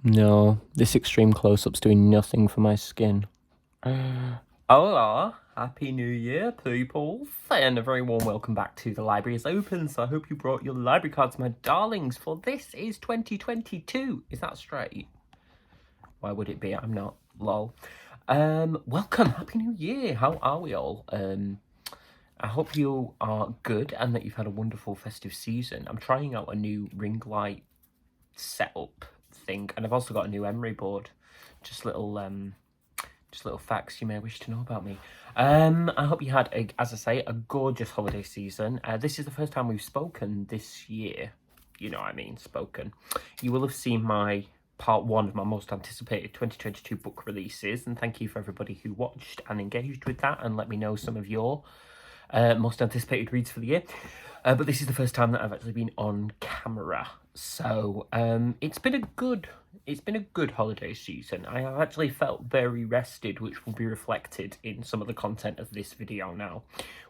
No, this extreme close-up's doing nothing for my skin. Hola, Happy New Year, people, and a very warm welcome back to The Library is Open, so I hope you brought your library cards, my darlings, for this is 2022. Is that straight? Why would it be? I'm not. Lol. Welcome, Happy New Year. How are we all? I hope you are good and that you've had a wonderful festive season. I'm trying out a new ring light setup thing, and I've also got a new emery board. Just little facts you may wish to know about me. I hope you had, as I say, a gorgeous holiday season. This is the first time we've spoken this year. You know what I mean, spoken. You will have seen my part one of my most anticipated 2022 book releases, and thank you for everybody who watched and engaged with that and let me know some of your most anticipated reads for the year. But this is the first time that I've actually been on camera, so it's been a good holiday season. I have actually felt very rested, which will be reflected in some of the content of this video now,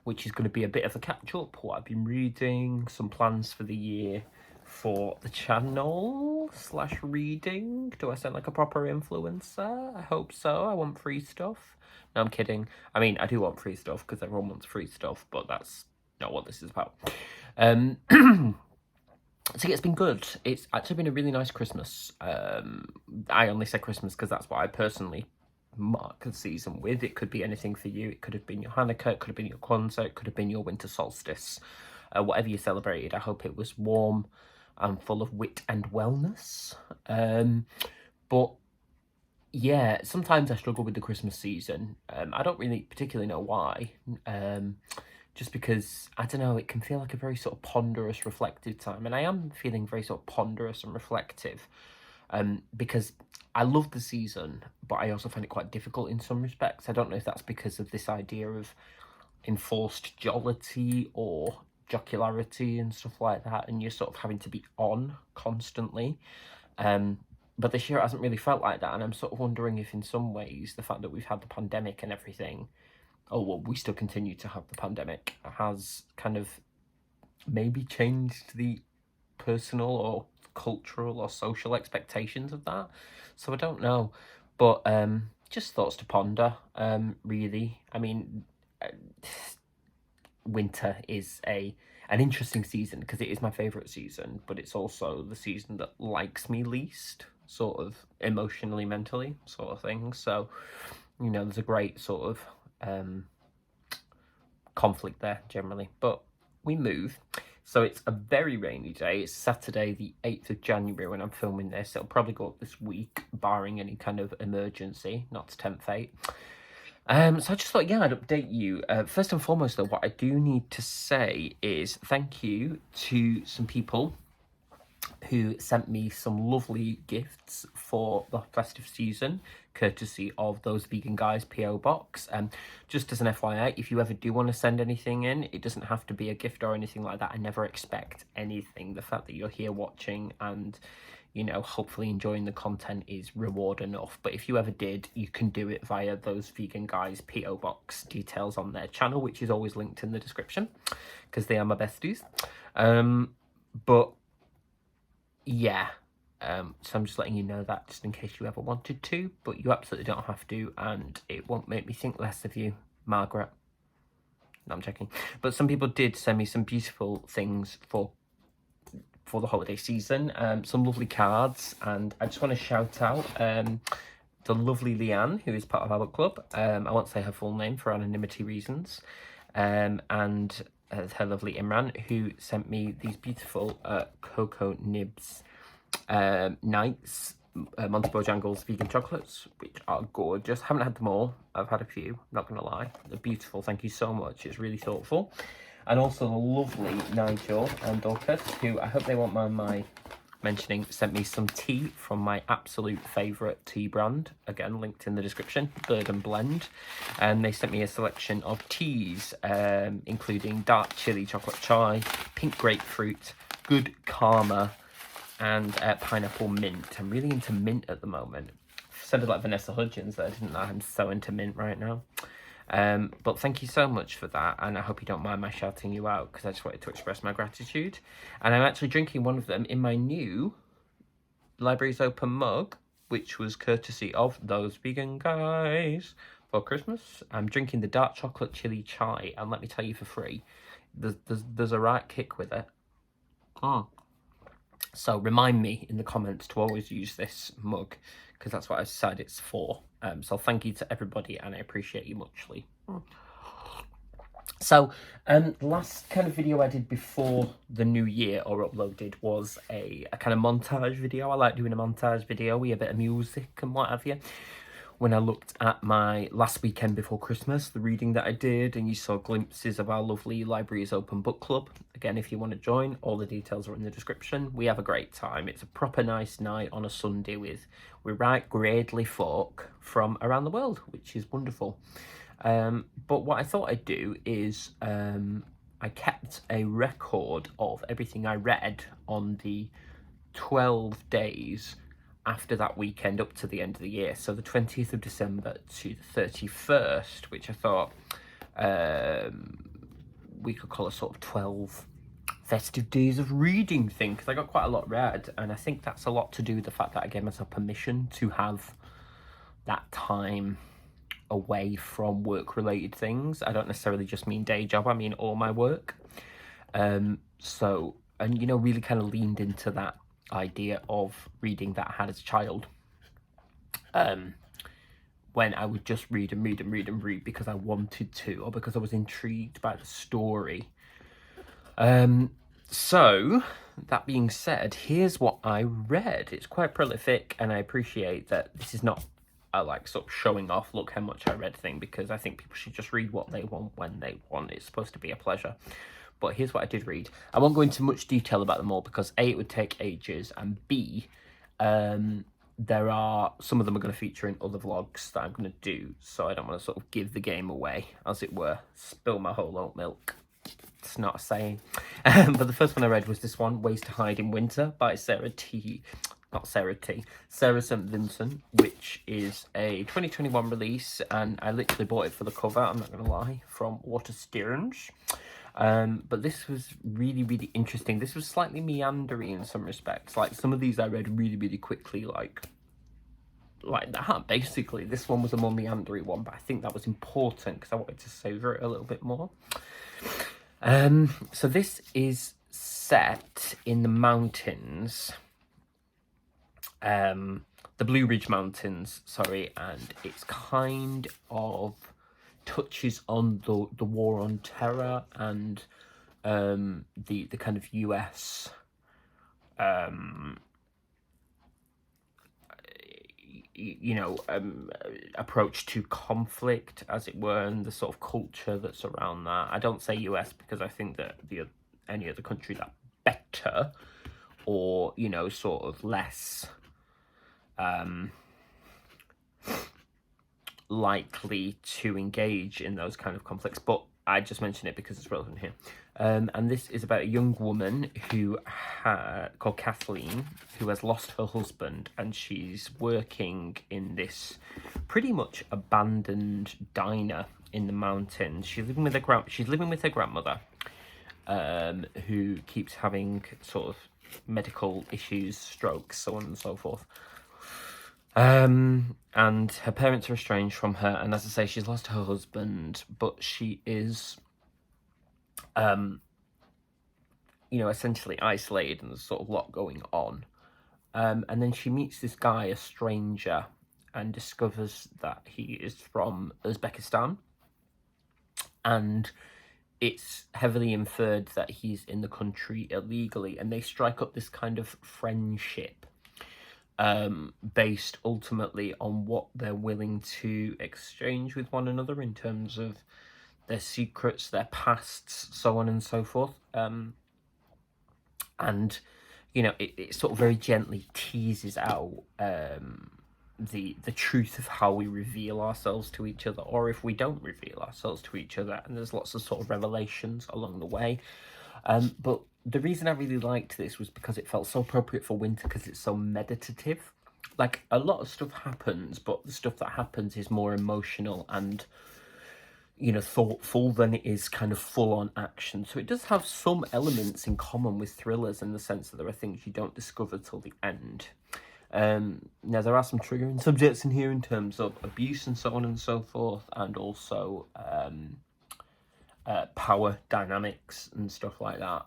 which is going to be a bit of a catch up, what I've been reading, some plans for the year for the channel / reading. Do I sound like a proper influencer? I hope so. I want free stuff. No, I'm kidding. I mean, I do want free stuff because everyone wants free stuff, but that's not what this is about. So yeah, it's been good. It's actually been a really nice Christmas. I only say Christmas because that's what I personally mark the season with. It could be anything for you. It could have been your Hanukkah, it could have been your Kwanzaa, it could have been your winter solstice. Whatever you celebrated, I hope it was warm and full of wit and wellness. But yeah, sometimes I struggle with the Christmas season. I don't really particularly know why. Just because, I don't know, it can feel like a very sort of ponderous, reflective time. And I am feeling very sort of ponderous and reflective because I love the season, but I also find it quite difficult in some respects. I don't know if that's because of this idea of enforced jollity or jocularity and stuff like that, and you're sort of having to be on constantly. But this year it hasn't really felt like that, and I'm sort of wondering if in some ways the fact that we've had the pandemic and everything, we still continue to have the pandemic, has kind of maybe changed the personal or cultural or social expectations of that. So I don't know, but just thoughts to ponder, really. I mean, winter is an interesting season because it is my favourite season, but it's also the season that likes me least, sort of emotionally, mentally, sort of thing. So, you know, there's a great sort of conflict there generally, but we move. So it's a very rainy day. It's Saturday the 8th of January when I'm filming this. It'll probably go up this week, barring any kind of emergency, not to tempt fate. So I just thought, yeah, I'd update you. First and foremost, though, what I do need to say is thank you to some people who sent me some lovely gifts for the festive season, courtesy of Those Vegan Guys PO Box. Just as an FYI, if you ever do want to send anything in, it doesn't have to be a gift or anything like that. I never expect anything. The fact that you're here watching and, you know, hopefully enjoying the content is reward enough. But if you ever did, you can do it via Those Vegan Guys PO Box, details on their channel, which is always linked in the description because they are my besties. But yeah, so I'm just letting you know that just in case you ever wanted to, but you absolutely don't have to, and it won't make me think less of you, Margaret. No, I'm joking. But some people did send me some beautiful things for the holiday season, some lovely cards, and I just want to shout out the lovely Leanne, who is part of our book club. I won't say her full name for anonymity reasons, and her lovely Imran, who sent me these beautiful cocoa nibs Nights, Monty Bojangles vegan chocolates, which are gorgeous. Haven't had them all. I've had a few, not gonna lie. They're beautiful. Thank you so much. It's really thoughtful. And also the lovely Nigel and Dorcas, who I hope they won't mind my mentioning, sent me some tea from my absolute favourite tea brand. Again, linked in the description, Bird and Blend. And they sent me a selection of teas, including dark chili chocolate chai, pink grapefruit, good karma, and pineapple mint. I'm really into mint at the moment. Sounded like Vanessa Hudgens there, didn't I? I'm so into mint right now. But thank you so much for that, and I hope you don't mind my shouting you out because I just wanted to express my gratitude. And I'm actually drinking one of them in my new Libraries Open mug, which was courtesy of those vegan guys for Christmas. I'm drinking the dark chocolate chili chai, and let me tell you for free, there's a right kick with it. So remind me in the comments to always use this mug, because that's what I decided it's for. So thank you to everybody, and I appreciate you muchly. So the last kind of video I did before the new year, or uploaded, was a kind of montage video. I like doing a montage video with a bit of music and what have you. When I looked at my last weekend before Christmas, the reading that I did, and you saw glimpses of our lovely Libraries Open book club. Again, if you want to join, all the details are in the description. We have a great time. It's a proper nice night on a Sunday with right gradely folk from around the world, which is wonderful. But what I thought I'd do is I kept a record of everything I read on the 12 days after that weekend up to the end of the year. So the 20th of December to the 31st, which I thought we could call a sort of 12 festive days of reading thing, because I got quite a lot read, and I think that's a lot to do with the fact that I gave myself permission to have that time away from work-related things. I don't necessarily just mean day job, I mean all my work. So, and you know, really kind of leaned into that idea of reading that I had as a child, when I would just read and read and read and read because I wanted to, or because I was intrigued by the story. So that being said, here's what I read. It's quite prolific, and I appreciate that this is not a like sort of showing off, look how much I read thing, because I think people should just read what they want when they want. It's supposed to be a pleasure. But here's what I did read. I won't go into much detail about them all, because A, it would take ages, and B, there are, some of them are going to feature in other vlogs that I'm going to do, so I don't want to sort of give the game away, as it were. Spill my whole oat milk. It's not a saying. But the first one I read was this one, Ways to Hide in Winter, by Sarah St. Vincent, which is a 2021 release, and I literally bought it for the cover, I'm not going to lie, from Waterstones. But this was really, really interesting. This was slightly meandering in some respects. Like, some of these I read really, really quickly, like that, basically. This one was a more meandering one, but I think that was important because I wanted to savour it a little bit more. So this is set in the mountains, the Blue Ridge Mountains, sorry, and it's kind of touches on the war on terror and the kind of US approach to conflict, as it were, and the sort of culture that's around that. I don't say US because I think that any other country that better, or you know, sort of less likely to engage in those kind of conflicts, but I just mention it because it's relevant here. And this is about a young woman who called Kathleen, who has lost her husband, and she's working in this pretty much abandoned diner in the mountains. She's living with her grandmother, who keeps having sort of medical issues, strokes, so on and so forth. And her parents are estranged from her, and as I say, she's lost her husband, but she is, essentially isolated, and there's sort of a lot going on. And then she meets this guy, a stranger, and discovers that he is from Uzbekistan, and it's heavily inferred that he's in the country illegally, and they strike up this kind of friendship, based ultimately on what they're willing to exchange with one another in terms of their secrets, their pasts, so on and so forth. And you know, it sort of very gently teases out the truth of how we reveal ourselves to each other, or if we don't reveal ourselves to each other, and there's lots of sort of revelations along the way. But the reason I really liked this was because it felt so appropriate for winter, because it's so meditative. Like, a lot of stuff happens, but the stuff that happens is more emotional and you know, thoughtful than it is kind of full-on action. So it does have some elements in common with thrillers in the sense that there are things you don't discover till the end. Now, there are some triggering subjects in here in terms of abuse and so on and so forth, and also power dynamics and stuff like that.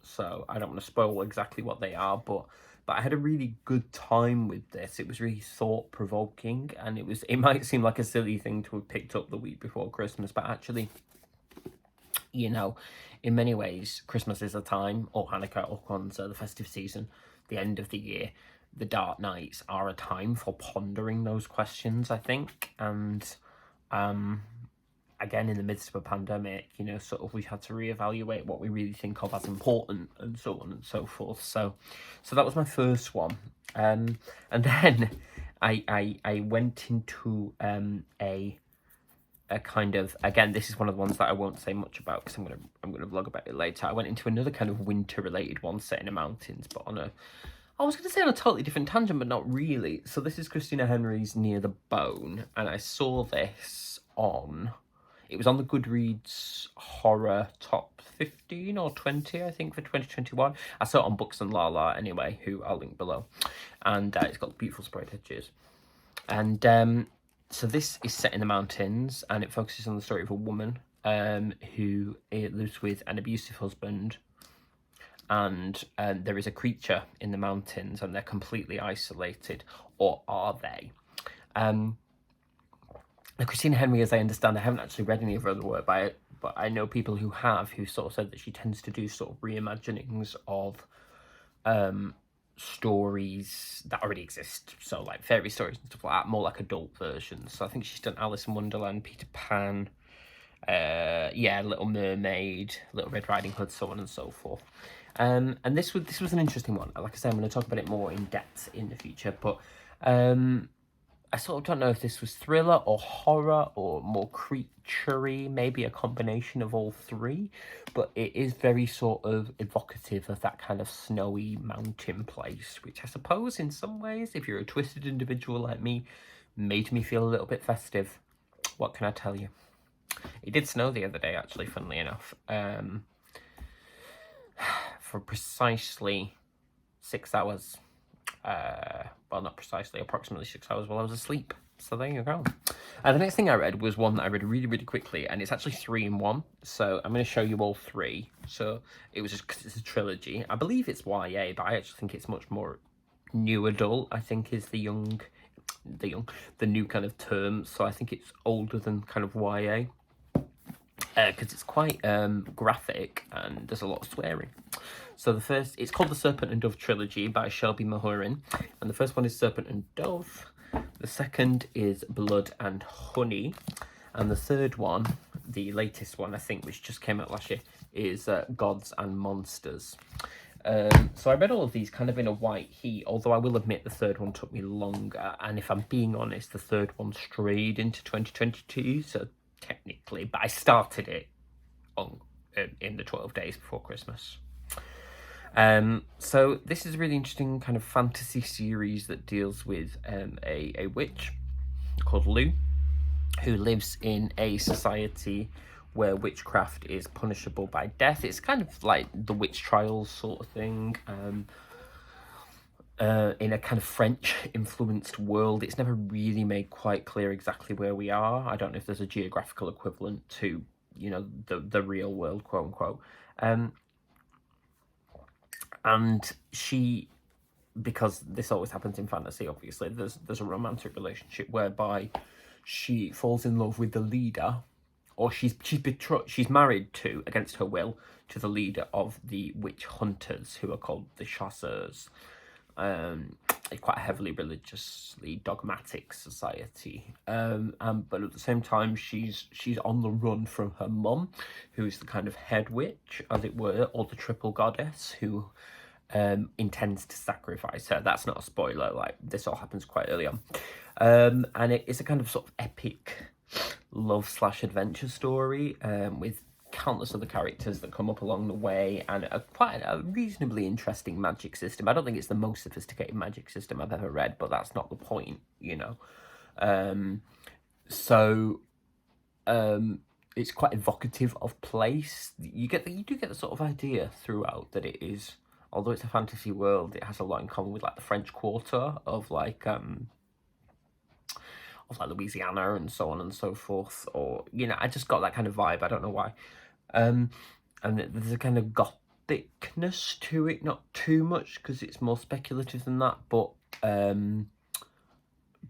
So I don't want to spoil exactly what they are, but I had a really good time with this. It was really thought-provoking, and it might seem like a silly thing to have picked up the week before Christmas, but actually, you know, in many ways, Christmas is a time, or Hanukkah, or Kwanzaa, the festive season, the end of the year, the dark nights are a time for pondering those questions, I think. And again, in the midst of a pandemic, you know, sort of we've had to reevaluate what we really think of as important and so on and so forth. So that was my first one. And then I went into a kind of, again, this is one of the ones that I won't say much about because I'm gonna vlog about it later. I went into another kind of winter related one set in the mountains, but I was going to say on a totally different tangent, but not really. So this is Christina Henry's Near the Bone, and I saw this it was on the Goodreads horror top 15 or 20, I think, for 2021. I saw it on Books and LALA anyway, who I'll link below. And it's got beautiful sprayed edges. And so this is set in the mountains, and it focuses on the story of a woman who lives with an abusive husband. And there is a creature in the mountains, and they're completely isolated, or are they? Now, Christina Henry, as I understand, I haven't actually read any of her other work, but I know people who have, who sort of said that she tends to do sort of reimaginings of stories that already exist, so like fairy stories and stuff like that, more like adult versions. So I think she's done Alice in Wonderland, Peter Pan, Little Mermaid, Little Red Riding Hood, so on and so forth. And this was an interesting one. Like I say, I'm going to talk about it more in depth in the future, but I sort of don't know if this was thriller or horror or more creaturey, maybe a combination of all three, but it is very sort of evocative of that kind of snowy mountain place, which I suppose in some ways, if you're a twisted individual like me, made me feel a little bit festive. What can I tell you? It did snow the other day, actually, funnily enough, for precisely 6 hours. Well, not precisely, approximately 6 hours while I was asleep. So there you go. The next thing I read was one that I read really, really quickly, and it's actually 3 in 1. So I'm going to show you all 3. So it's a trilogy. I believe it's YA, but I actually think it's much more new adult, I think is the new kind of term. So I think it's older than kind of YA. Because it's quite graphic and there's a lot of swearing. So the first, it's called the Serpent and Dove Trilogy by Shelby Mahurin. And the first one is Serpent and Dove. The second is Blood and Honey. And the third one, the latest one, I think, which just came out last year, is Gods and Monsters. So I read all of these kind of in a white heat, although I will admit the third one took me longer. And if I'm being honest, the third one strayed into 2022, so technically, but I started it in the 12 days before Christmas. So this is a really interesting kind of fantasy series that deals with a witch called Lou, who lives in a society where witchcraft is punishable by death. It's kind of like the witch trials sort of thing. In a kind of French-influenced world. It's never really made quite clear exactly where we are. I don't know if there's a geographical equivalent to, you know, the real world, quote unquote. And she, because this always happens in fantasy, obviously, there's a romantic relationship whereby she falls in love with the leader, or she's married to, against her will, to the leader of the witch hunters, who are called the chasseurs. It's quite a heavily religiously dogmatic society, but at the same time she's on the run from her mum, who is the kind of head witch, as it were, or the triple goddess, who intends to sacrifice her. That's not a spoiler, like this all happens quite early on, and it's a kind of sort of epic love/adventure story with countless other characters that come up along the way, and quite a reasonably interesting magic system. I don't think it's the most sophisticated magic system I've ever read, but that's not the point, you know. it's quite evocative of place. You do get the sort of idea throughout that it is, although it's a fantasy world, it has a lot in common with like the French Quarter of like Louisiana and so on and so forth. Or, you know, I just got that kind of vibe. I don't know why. And there's a kind of gothicness to it, not too much because it's more speculative than that. But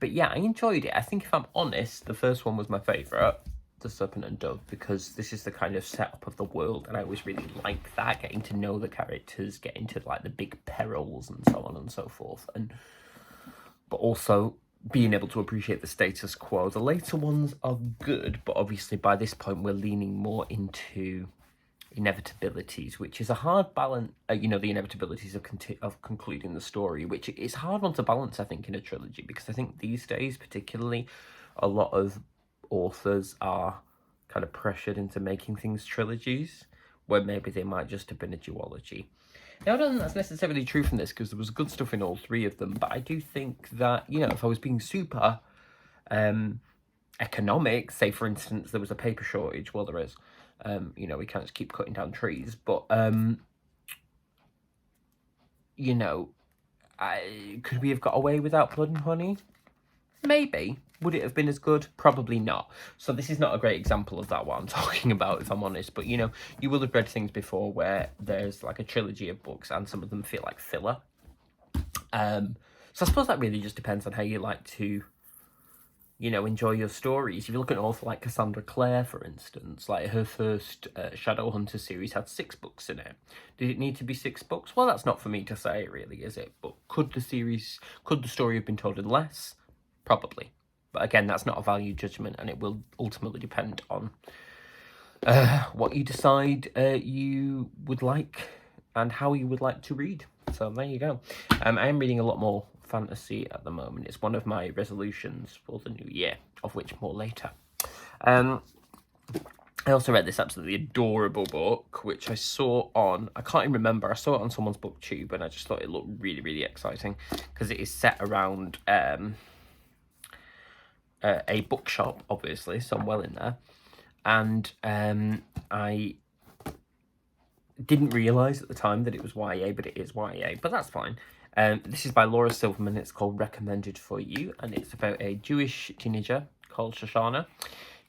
yeah, I enjoyed it. I think if I'm honest, the first one was my favourite, The Serpent and Dove, because this is the kind of setup of the world, and I always really like that, getting to know the characters, getting to like the big perils and so on and so forth, but also being able to appreciate the status quo. The later ones are good, but obviously by this point we're leaning more into inevitabilities, which is a hard balance. You know, the inevitabilities of concluding the story, which is hard one to balance, I think, in a trilogy, because I think these days, particularly, a lot of authors are kind of pressured into making things trilogies, where maybe they might just have been a duology. Now, I don't think that's necessarily true from this, because there was good stuff in all three of them, but I do think that, you know, if I was being super economic, say, for instance, there was a paper shortage, well, there is, you know, we can't just keep cutting down trees, but, you know, could we have got away without Blood and Honey? Maybe. Would it have been as good? Probably not. So this is not a great example of that, what I'm talking about, if I'm honest. But, you know, you will have read things before where there's like a trilogy of books and some of them feel like filler. So I suppose that really just depends on how you like to, you know, enjoy your stories. If you look at an author like Cassandra Clare, for instance, like her first Shadowhunter series had 6 books in it. Did it need to be 6 books? Well, that's not for me to say, really, is it? But could the story have been told in less? Probably. But again, that's not a value judgment, and it will ultimately depend on what you decide you would like and how you would like to read. So there you go. I am reading a lot more fantasy at the moment. It's one of my resolutions for the new year, of which more later. I also read this absolutely adorable book, which I saw on, I can't even remember, I saw it on someone's Booktube, and I just thought it looked really, really exciting, because it is set around a bookshop, obviously, so I'm well in there, and I didn't realise at the time that it was YA, but it is YA, but that's fine. This is by Laura Silverman. It's called Recommended for You, and it's about a Jewish teenager called Shoshana,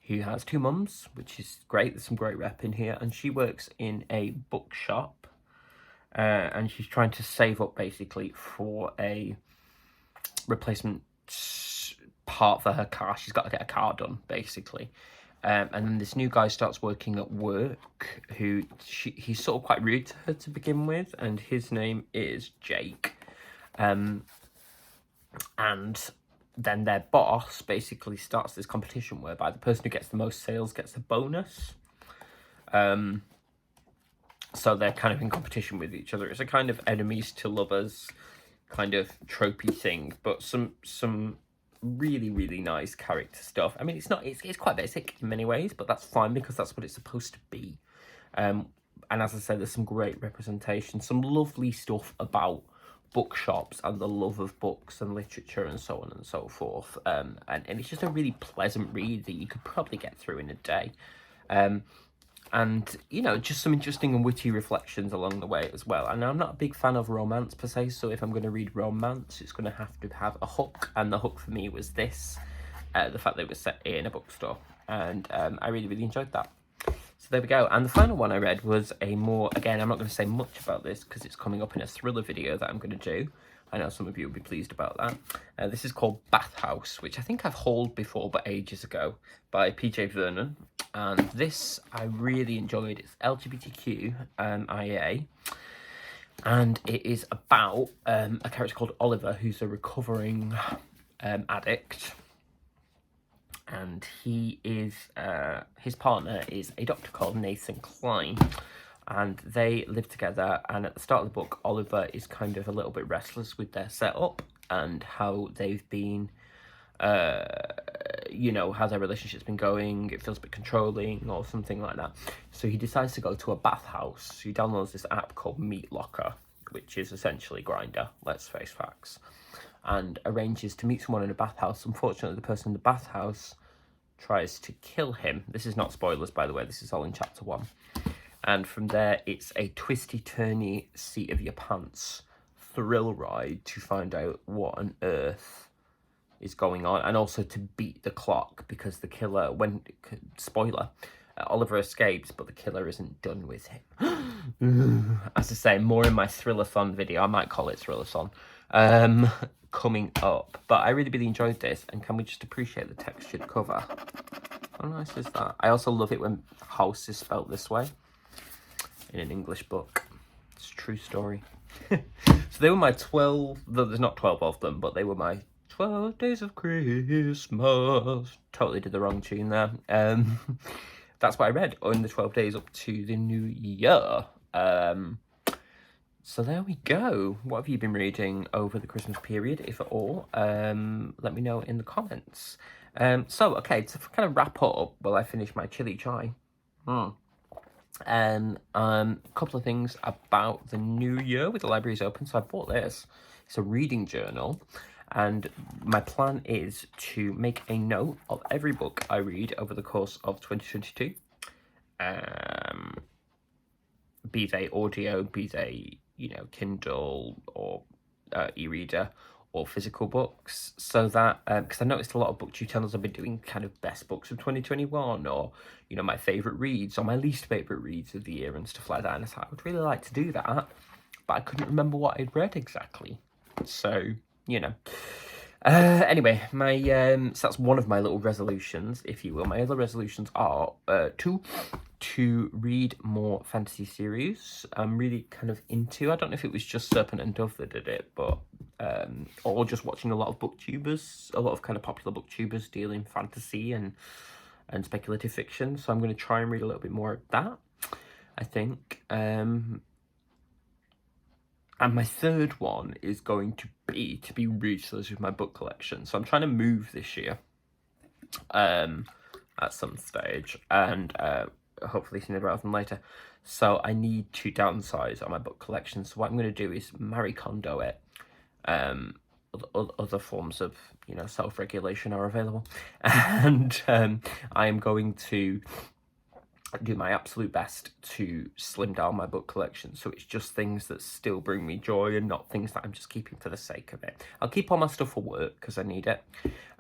who has 2 mums, which is great. There's some great rep in here, and she works in a bookshop, and she's trying to save up, basically, for a replacement part for her car. She's got to get a car done, basically. And then this new guy starts working at work, he's sort of quite rude to her to begin with, and his name is Jake. And then their boss basically starts this competition whereby the person who gets the most sales gets a bonus. So they're kind of in competition with each other. It's a kind of enemies to lovers kind of tropey thing, but some really, really nice character stuff. I mean, it's quite basic in many ways, but that's fine because that's what it's supposed to be. And as I said, there's some great representation, some lovely stuff about bookshops and the love of books and literature and so on and so forth. And it's just a really pleasant read that you could probably get through in a day. And, you know, just some interesting and witty reflections along the way as well. And I'm not a big fan of romance per se, so if I'm going to read romance, it's going to have a hook. And the hook for me was this, the fact that it was set in a bookstore. And I really, really enjoyed that. So there we go. And the final one I read was a more, again, I'm not going to say much about this because it's coming up in a thriller video that I'm going to do. I know some of you will be pleased about that. This is called Bathhouse, which I think I've hauled before, but ages ago, by PJ Vernon. And this I really enjoyed. It's LGBTQ IA. And it is about a character called Oliver, who's a recovering addict. And he is, his partner is a doctor called Nathan Klein. And they live together, and at the start of the book, Oliver is kind of a little bit restless with their setup and how they've been, you know, how their relationship's been going. It feels a bit controlling or something like that. So he decides to go to a bathhouse. He downloads this app called Meat Locker, which is essentially Grindr, let's face facts, and arranges to meet someone in a bathhouse. Unfortunately, the person in the bathhouse tries to kill him. This is not spoilers, by the way. This is all in chapter 1. And from there, it's a twisty-turny seat of your pants thrill ride to find out what on earth is going on, and also to beat the clock, because the killer, spoiler, Oliver escapes, but the killer isn't done with him. As I say, more in my Thrillathon video. I might call it Thrillathon. Coming up. But I really enjoyed this, and can we just appreciate the textured cover? How nice is that? I also love it when Haus is spelt this way in an English book. It's a true story. So they were my 12, though there's not 12 of them, but they were my 12 days of Christmas. Totally did the wrong tune there. That's what I read on the 12 days up to the new year. So there we go. What have you been reading over the Christmas period, if at all? Let me know in the comments. Okay, to kind of wrap up while I finish my chili chai. A couple of things about the new year with the libraries open. So I bought this. It's a reading journal, and my plan is to make a note of every book I read over the course of 2022. Be they audio, be they, you know, Kindle or e-reader or physical books, so that because I noticed a lot of Booktube channels have been doing kind of best books of 2021, or, you know, my favourite reads or my least favourite reads of the year and stuff like that, and I thought I would really like to do that, but I couldn't remember what I'd read exactly. So, you know, anyway, my so that's one of my little resolutions, if you will. My other resolutions are to read more fantasy series. I'm really kind of into, I don't know if it was just Serpent and Dove that did it, but or just watching a lot of booktubers, a lot of kind of popular booktubers deal in fantasy and speculative fiction. So I'm going to try and read a little bit more of that, I think. And my third one is going to be ruthless with my book collection. So I'm trying to move this year at some stage, and hopefully sooner rather than later. So I need to downsize on my book collection. So what I'm going to do is Marie Kondo it. Other forms of, you know, self-regulation are available. And I am going to do my absolute best to slim down my book collection, so it's just things that still bring me joy and not things that I'm just keeping for the sake of it. I'll keep all my stuff for work because I need it,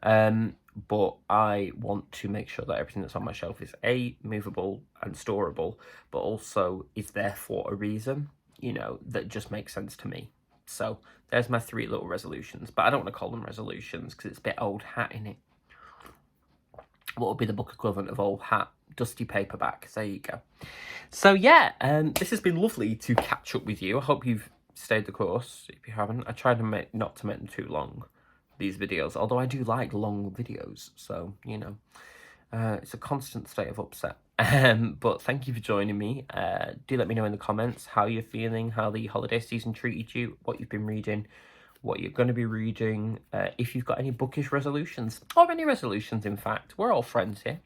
but I want to make sure that everything that's on my shelf is movable and storable, but also is there for a reason, you know, that just makes sense to me. So there's my 3 little resolutions, but I don't want to call them resolutions because it's a bit old hat in it. What would be the book equivalent of old hat? Dusty paperback. There you go. So yeah, this has been lovely to catch up with you. I hope you've stayed the course. If you haven't, I tried to not to make them too long, these videos, although I do like long videos, so, you know, it's a constant state of upset. But thank you for joining me. Do let me know in the comments how you're feeling, how the holiday season treated you, what you've been reading, what you're going to be reading, if you've got any bookish resolutions, or any resolutions, in fact. We're all friends here.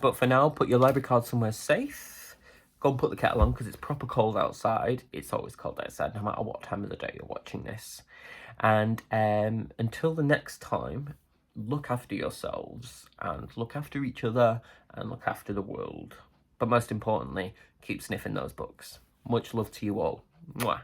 But for now, put your library card somewhere safe. Go and put the kettle on because it's proper cold outside. It's always cold outside, no matter what time of the day you're watching this. And until the next time, look after yourselves and look after each other and look after the world. But most importantly, keep sniffing those books. Much love to you all. Mwah.